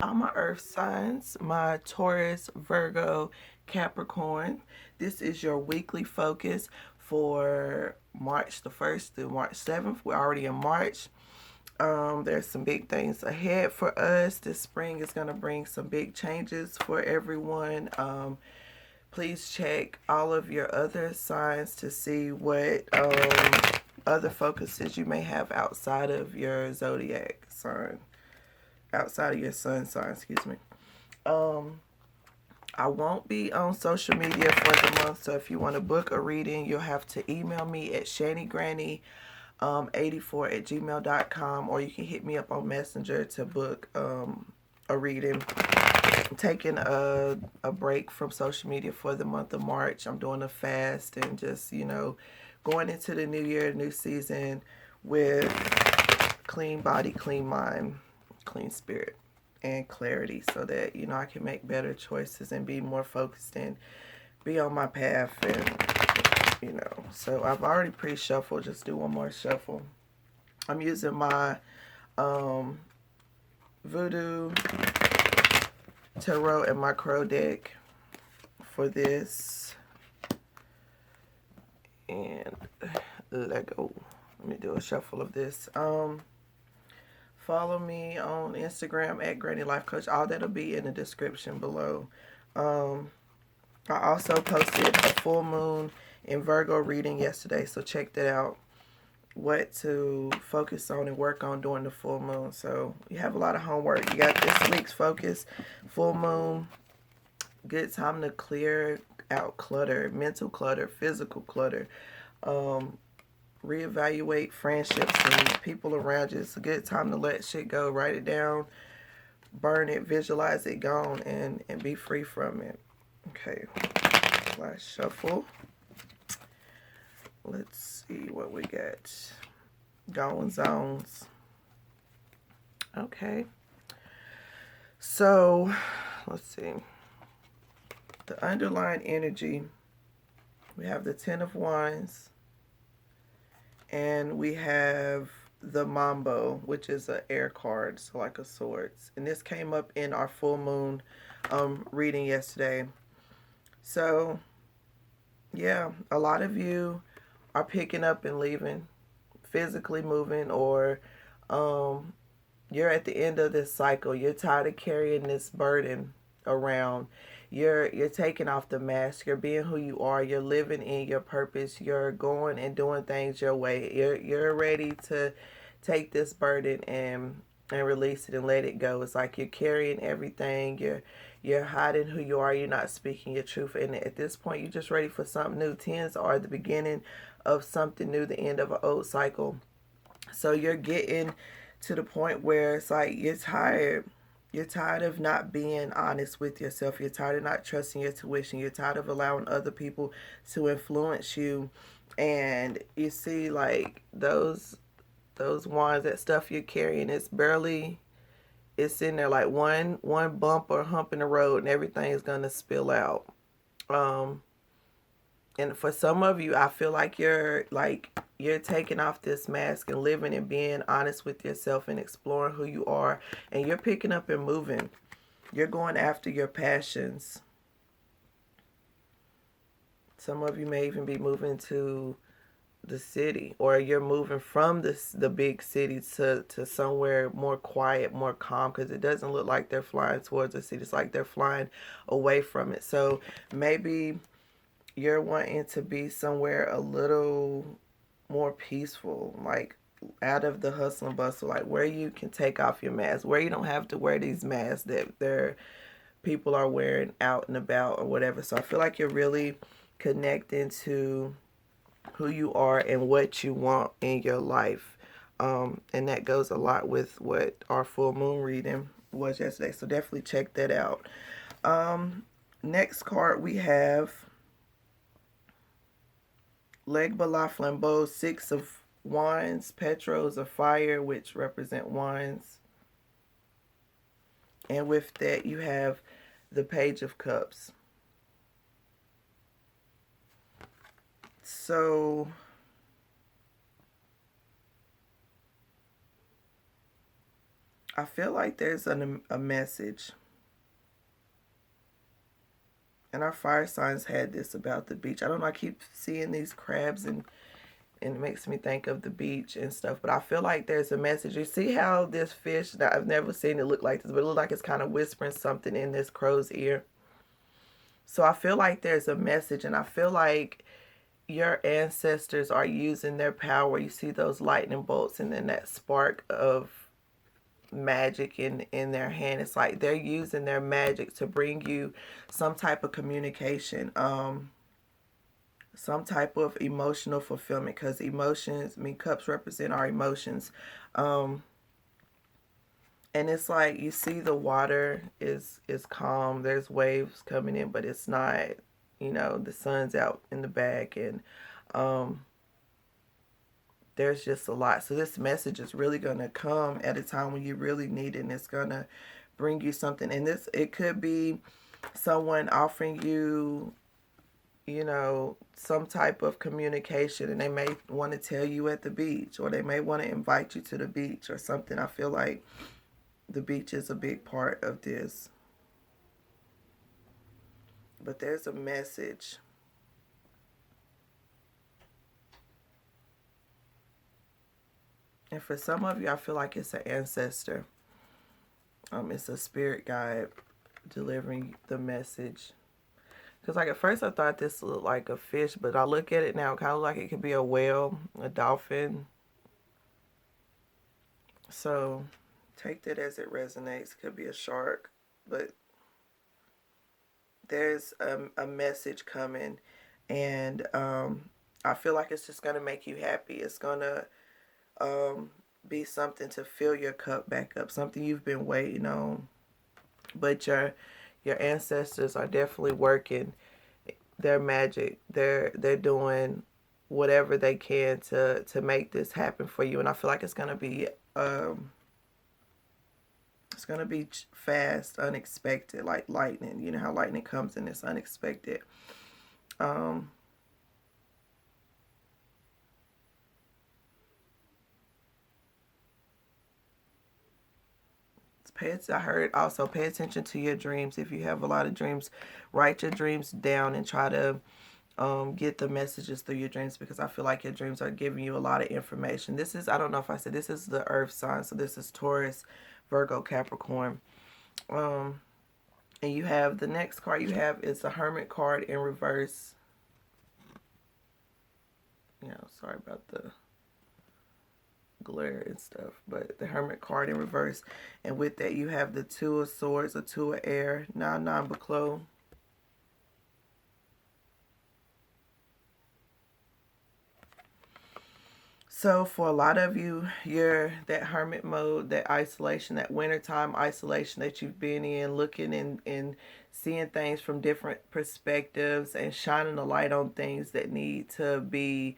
All my earth signs, my Taurus, Virgo, Capricorn. This is your weekly focus for March the 1st through March 7th. We're already in March. There's some big things ahead for us. This spring is going to bring some big changes for everyone. Please check all of your other signs to see what other focuses you may have outside of your zodiac sign, outside of your sun sign, excuse me. Um, I won't be on social media for the month, so if you want to book a reading, you'll have to email me at shanygranny84@gmail.com, or you can hit me up on Messenger to book a reading. I'm taking a break from social media for the month of March. I'm doing a fast and just, going into the new year, new season with clean body, clean mind, clean spirit, and clarity so that, I can make better choices and be more focused and be on my path. And, so I've already pre-shuffled. Just do one more shuffle. I'm using my Voodoo Tarot and my Crow deck for this. And let go. Let me do a shuffle of this. Follow me on Instagram at Granny Life Coach. All that'll be in the description below. I also posted a full moon in Virgo reading yesterday, so check that out. What to focus on and work on during the full moon. So you have a lot of homework. You got this week's focus, full moon. Good time to clear out clutter, mental clutter, physical clutter. Reevaluate friendships and people around you. It's a good time to let shit go. Write it down, burn it, visualize it gone, and be free from it. Okay, last shuffle. Let's see what we got. Going zones. Okay. So, let's see. The underlying energy. We have the Ten of Wands. And we have the Mambo, which is an air card, so like a swords. And this came up in our full moon reading yesterday. So, yeah, a lot of you are picking up and leaving, physically moving, or you're at the end of this cycle. You're tired of carrying this burden around. You're taking off the mask. You're being who you are. You're living in your purpose. You're going and doing things your way. You're ready to take this burden and release it and let it go. It's like you're carrying everything. You're hiding who you are. You're not speaking your truth. And at this point, you're just ready for something new. Tens are the beginning of something new, the end of an old cycle. So you're getting to the point where it's like you're tired. You're tired of not being honest with yourself. You're tired of not trusting your tuition. You're tired of allowing other people to influence you. And you see, like, those wands, that stuff you're carrying, it's in there like one bump or hump in the road and everything is gonna spill out. And for some of you, I feel like you're taking off this mask and living and being honest with yourself and exploring who you are, and you're picking up and moving. You're going after your passions. Some of you may even be moving to the city, or you're moving from the big city to somewhere more quiet, more calm, because it doesn't look like they're flying towards the city. It's like they're flying away from it. So maybe you're wanting to be somewhere a little more peaceful, like out of the hustle and bustle, like where you can take off your mask, where you don't have to wear these masks that people are wearing out and about or whatever. So I feel like you're really connecting to who you are and what you want in your life. And that goes a lot with what our full moon reading was yesterday. So definitely check that out. Next card we have Legba La Flambeau, Six of Wands, Petros of Fire, which represent wands. And with that, you have the Page of Cups. So I feel like there's a message. And our fire signs had this about the beach. I don't know, I keep seeing these crabs and it makes me think of the beach and stuff. But I feel like there's a message. You see how this fish, that I've never seen it look like this, but it looks like it's kind of whispering something in this crow's ear. So I feel like there's a message, and I feel like your ancestors are using their power. You see those lightning bolts and then that spark of magic in their hand. It's like they're using their magic to bring you some type of communication, some type of emotional fulfillment, because emotions, I mean, cups represent our emotions. um and it's like you see the water is calm, there's waves coming in, but it's not, the sun's out in the back, and um there's just a lot. So this message is really going to come at a time when you really need it, and it's going to bring you something. And this, it could be someone offering you, some type of communication, and they may want to tell you at the beach, or they may want to invite you to the beach or something. I feel like the beach is a big part of this. But there's a message. And for some of you, I feel like it's an ancestor. It's a spirit guide delivering the message. Because, like, at first I thought this looked like a fish, but I look at it now, kind of like it could be a whale, a dolphin. So take that as it resonates. Could be a shark, but there's a message coming, and I feel like it's just going to make you happy. It's going to be something to fill your cup back up, something you've been waiting on. But your ancestors are definitely working their magic. They're doing whatever they can to make this happen for you, and I feel like it's gonna be fast, unexpected, like lightning. You know how lightning comes and it's unexpected. Um, I heard also pay attention to your dreams. If you have a lot of dreams, write your dreams down and try to get the messages through your dreams, because I feel like your dreams are giving you a lot of information. This is, I don't know if I said, this is the earth sign. So this is Taurus, Virgo, Capricorn. And you have the next card you have is the Hermit card in reverse. Sorry about the glare and stuff, but the Hermit card in reverse, and with that you have the Two of Swords, a Two of Air, non Baclo. So for a lot of you, you're that hermit mode, that isolation, that wintertime isolation that you've been in, looking and seeing things from different perspectives and shining a light on things that need to be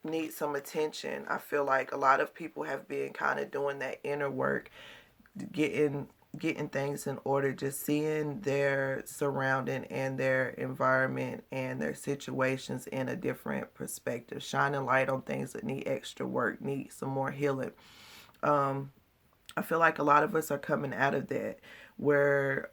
need some attention. I feel like a lot of people have been kind of doing that inner work, getting things in order, just seeing their surrounding and their environment and their situations in a different perspective, shining light on things that need extra work, need some more healing. I feel like a lot of us are coming out of that, where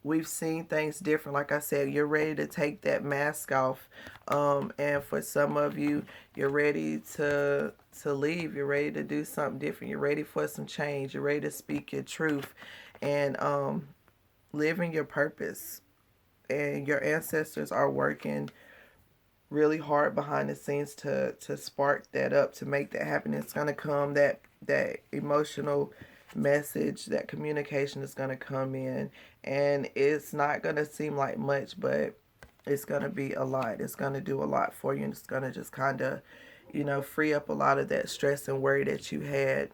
we've seen things different. Like I said, you're ready to take that mask off. And for some of you, you're ready to leave. You're ready to do something different. You're ready for some change. You're ready to speak your truth and live in your purpose. And your ancestors are working really hard behind the scenes to spark that up, to make that happen. It's going to come, that emotional message, that communication is going to come in, and it's not going to seem like much, but it's going to be a lot. It's going to do a lot for you, and it's going to just kind of, free up a lot of that stress and worry that you had,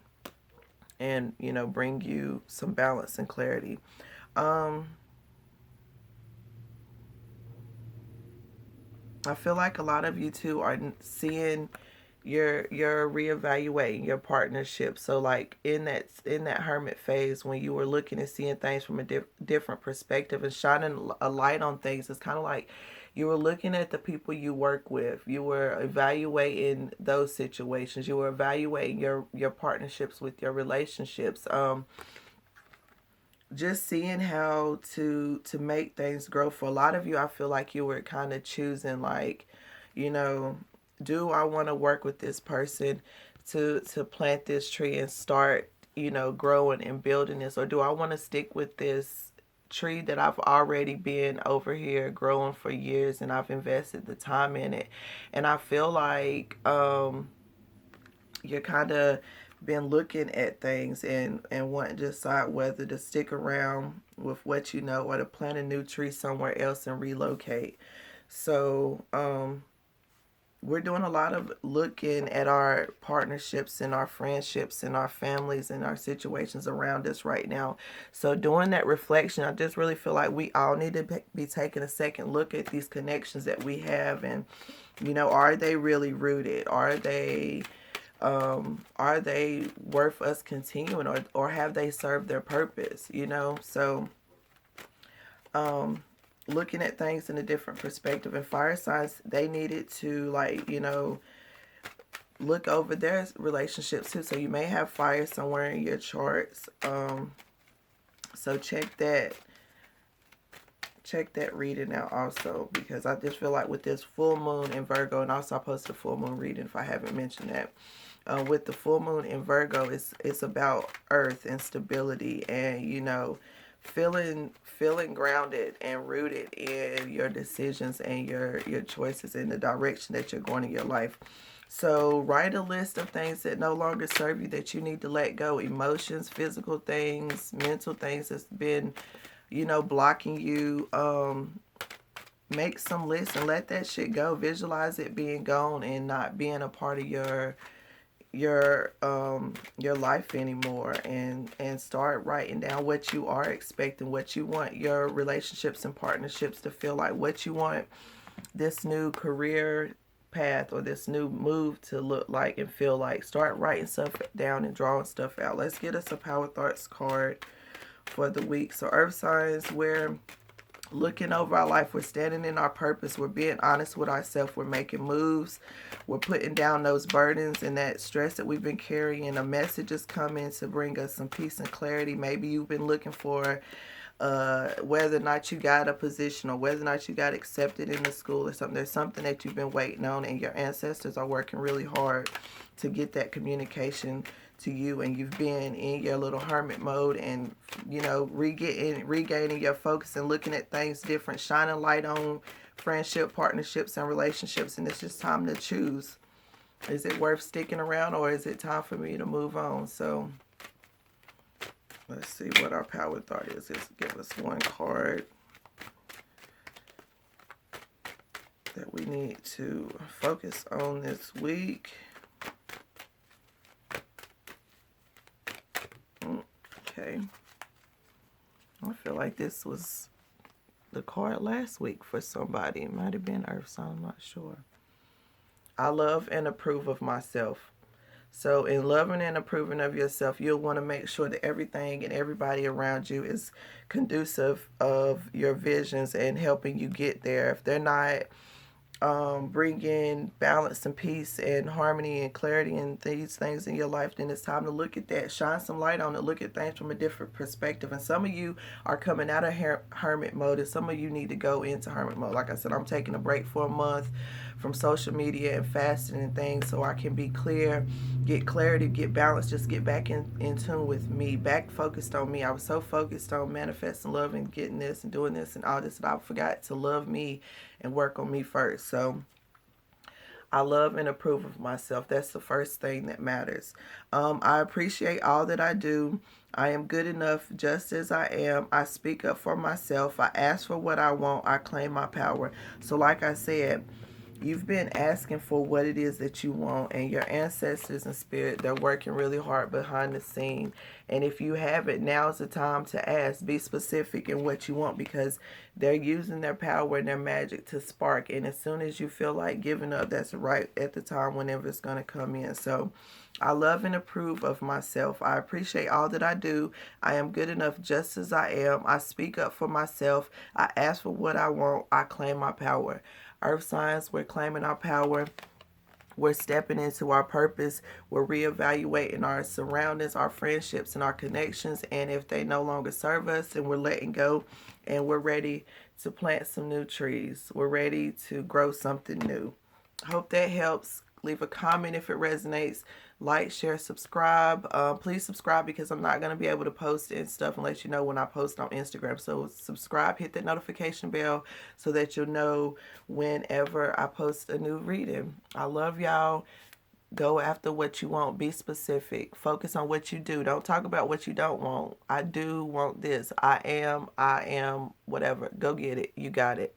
and, bring you some balance and clarity. I feel like a lot of you too are seeing you're reevaluating your partnership. So like in that hermit phase, when you were looking and seeing things from a different perspective and shining a light on things, it's kind of like You were looking at the people you work with. You were evaluating those situations. You were evaluating your partnerships with your relationships. Just seeing how to make things grow. For a lot of you, I feel like you were kind of choosing, like, you know, do I want to work with this person to plant this tree and start, growing and building this, or do I want to stick with this tree that I've already been over here growing for years and I've invested the time in it. And I feel like you're kind of been looking at things and wanting to decide whether to stick around with what you know or to plant a new tree somewhere else and relocate. So we're doing a lot of looking at our partnerships and our friendships and our families and our situations around us right now. So doing that reflection, I just really feel like we all need to be taking a second look at these connections that we have, and are they really rooted? Are they worth us continuing, or have they served their purpose? So looking at things in a different perspective. And fire signs, they needed to, look over their relationships too. So you may have fire somewhere in your charts. So check that reading out also, because I just feel like with this full moon in Virgo, and also I posted a full moon reading if I haven't mentioned that. With the full moon in Virgo, it's about earth and stability, and feeling grounded and rooted in your decisions and your choices in the direction that you're going in your life. So write a list of things that no longer serve you, that you need to let go. Emotions, physical things, mental things that's been, blocking you. Make some lists and let that shit go. Visualize it being gone and not being a part of your life anymore, and start writing down what you are expecting, what you want your relationships and partnerships to feel like, what you want this new career path or this new move to look like and feel like. Start writing stuff down and drawing stuff out. Let's get us a Power Thoughts card for the week. So earth signs, we're looking over our life, we're standing in our purpose, we're being honest with ourselves, we're making moves, we're putting down those burdens and that stress that we've been carrying. A message is coming to bring us some peace and clarity. Maybe you've been looking for whether or not you got a position or whether or not you got accepted in the school or something. There's something that you've been waiting on, and your ancestors are working really hard to get that communication to you, and you've been in your little hermit mode and regaining your focus and looking at things different, shining light on friendship, partnerships, and relationships. And it's just time to choose. Is it worth sticking around, or is it time for me to move on? So let's see what our power thought is. Just give us one card that we need to focus on this week. Okay. I feel like this was the card last week for somebody. It might have been Earth sign, I'm not sure. I love and approve of myself. So in loving and approving of yourself, you'll want to make sure that everything and everybody around you is conducive of your visions and helping you get there. If they're not bringing balance and peace and harmony and clarity and these things in your life, then it's time to look at that. Shine some light on it. Look at things from a different perspective. And some of you are coming out of hermit mode, and some of you need to go into hermit mode. Like I said, I'm taking a break for a month from social media and fasting and things so I can be clear, get clarity, get balance, just get back in tune with me, back focused on me. I was so focused on manifesting love and getting this and doing this and all this that I forgot to love me and work on me first. So I love and approve of myself. That's the first thing that matters. I appreciate all that I do. I am good enough just as I am. I speak up for myself. I ask for what I want. I claim my power. So like I said, you've been asking for what it is that you want, and your ancestors and spirit, they're working really hard behind the scene. And if you haven't, now's the time to ask. Be specific in what you want, because they're using their power and their magic to spark. And as soon as you feel like giving up, that's right at the time whenever it's going to come in. So I love and approve of myself. I appreciate all that I do. I am good enough just as I am. I speak up for myself. I ask for what I want. I claim my power. Earth signs, we're claiming our power. We're stepping into our purpose. We're reevaluating our surroundings, our friendships, and our connections. And if they no longer serve us, and we're letting go, and we're ready to plant some new trees. We're ready to grow something new. Hope that helps. Leave a comment if it resonates. Like, share, subscribe. Please subscribe because I'm not going to be able to post and stuff and let you know when I post on Instagram. So subscribe, hit that notification bell so that you'll know whenever I post a new reading. I love y'all. Go after what you want. Be specific. Focus on what you do. Don't talk about what you don't want. I do want this. I am, whatever. Go get it. You got it.